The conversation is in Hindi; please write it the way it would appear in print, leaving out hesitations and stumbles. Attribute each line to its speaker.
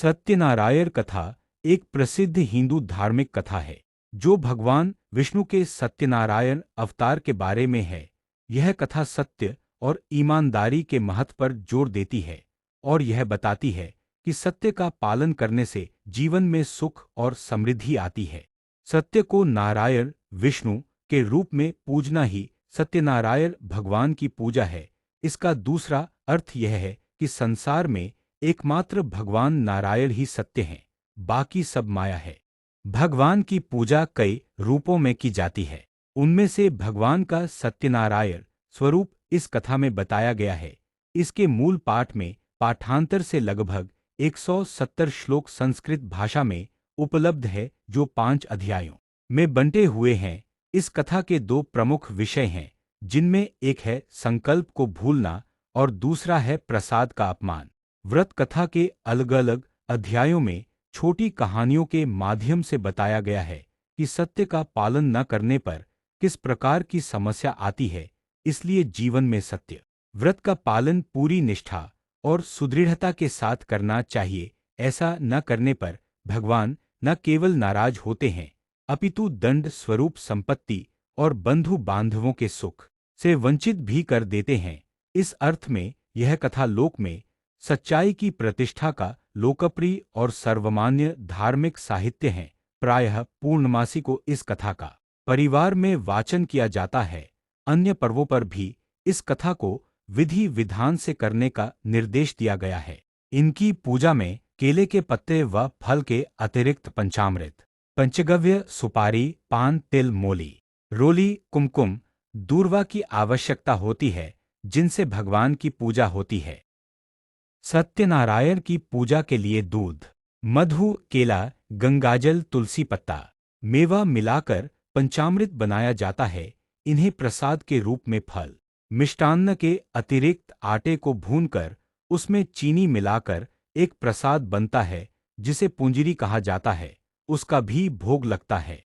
Speaker 1: सत्यनारायण कथा एक प्रसिद्ध हिंदू धार्मिक कथा है जो भगवान विष्णु के सत्यनारायण अवतार के बारे में है। यह कथा सत्य और ईमानदारी के महत्व पर जोर देती है और यह बताती है कि सत्य का पालन करने से जीवन में सुख और समृद्धि आती है। सत्य को नारायण विष्णु के रूप में पूजना ही सत्यनारायण भगवान की पूजा है। इसका दूसरा अर्थ यह है कि संसार में एकमात्र भगवान नारायण ही सत्य हैं, बाकी सब माया है। भगवान की पूजा कई रूपों में की जाती है। उनमें से भगवान का सत्यनारायण स्वरूप इस कथा में बताया गया है। इसके मूल पाठ में पाठांतर से लगभग 170 श्लोक संस्कृत भाषा में उपलब्ध है जो 5 अध्यायों में बंटे हुए हैं। इस कथा के 2 प्रमुख विषय हैं, जिनमें एक है संकल्प को भूलना और दूसरा है प्रसाद का अपमान। व्रत कथा के अलग अलग अध्यायों में छोटी कहानियों के माध्यम से बताया गया है कि सत्य का पालन न करने पर किस प्रकार की समस्या आती है। इसलिए जीवन में सत्य व्रत का पालन पूरी निष्ठा और सुदृढ़ता के साथ करना चाहिए। ऐसा न करने पर भगवान न केवल नाराज होते हैं अपितु दंड स्वरूप संपत्ति और बंधु बांधवों के सुख से वंचित भी कर देते हैं। इस अर्थ में यह कथा लोक में सच्चाई की प्रतिष्ठा का लोकप्रिय और सर्वमान्य धार्मिक साहित्य है। प्रायः पूर्णमासी को इस कथा का परिवार में वाचन किया जाता है। अन्य पर्वों पर भी इस कथा को विधि विधान से करने का निर्देश दिया गया है। इनकी पूजा में केले के पत्ते व फल के अतिरिक्त पंचामृत, पंचगव्य, सुपारी, पान, तिल, मोली, रोली, कुमकुम, दूर्वा की आवश्यकता होती है, जिनसे भगवान की पूजा होती है। सत्यनारायण की पूजा के लिए दूध, मधु, केला, गंगाजल, तुलसी पत्ता, मेवा मिलाकर पंचामृत बनाया जाता है। इन्हें प्रसाद के रूप में फल, मिष्टान्न के अतिरिक्त आटे को भूनकर उसमें चीनी मिलाकर एक प्रसाद बनता है जिसे पुंजरी कहा जाता है। उसका भी भोग लगता है।